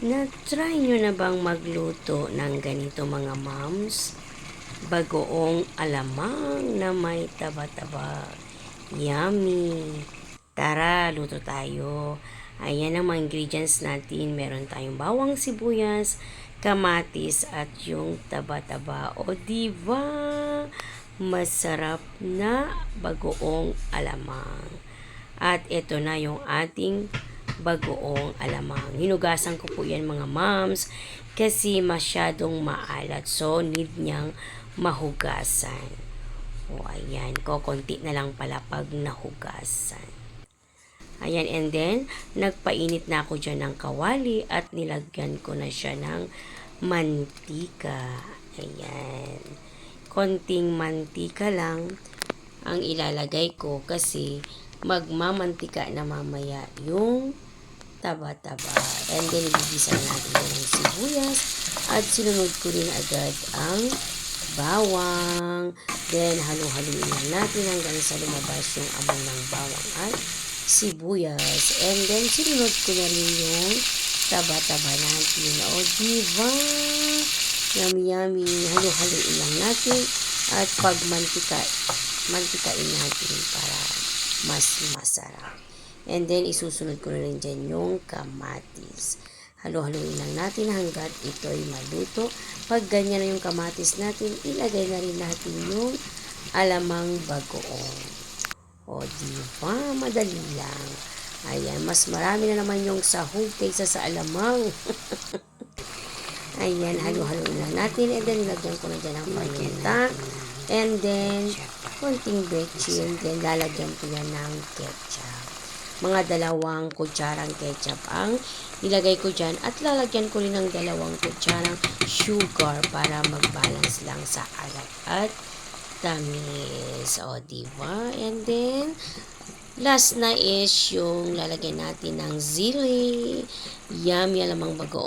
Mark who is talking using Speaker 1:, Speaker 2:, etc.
Speaker 1: Na-try nyo na bang magluto ng ganito mga moms? Bagoong alamang na may taba-taba. Yummy! Tara, luto tayo. Ayan ang mga ingredients natin. Meron tayong bawang sibuyas, kamatis at yung taba-taba. O diba? Masarap na bagoong alamang. At ito na yung ating bagoong alamang. Hinugasan ko po yan mga moms kasi masyadong maalat. So, need niyang mahugasan. O, ayan. Kokonti na lang pala pag nahugasan. Ayan, and then, nagpainit na ako dyan ng kawali at nilagyan ko na siya ng mantika. Ayan. Konting mantika lang ang ilalagay ko kasi magmamantika na mamaya yung taba-taba. And then, ibigisa natin yan ng sibuyas at sinunod ko rin agad ang bawang. Then, halu-haluin lang natin hanggang sa lumabas yung amoy ng bawang at sibuyas. And then, sinunod ko na rin yung taba-taba natin. O, diba? Yummy-yummy. Halu-haluin lang natin at pag mantikain natin para mas masarap. And then, isusunod ko na rin dyan yung kamatis. Halo-haluin lang natin hanggat ito'y maluto. Pag ganyan na yung kamatis natin, ilagay na rin natin yung alamang bagoong. O, diba? Madali lang. Ayan, mas marami na naman yung sahog kaysa sa alamang. Ayan, halo-haluin lang natin. And then, lagyan ko na dyan ang paminta. And then, konting betchin. Then, lalagyan ko yan ng ketchup. Mga 2 kutsarang ketchup ang ilagay ko dyan. At lalagyan ko rin ng 2 kutsarang sugar para mag-balance lang sa alat at tamis. O, diba? And then, last na is yung lalagyan natin ng zili. Yummy alamang bagoong.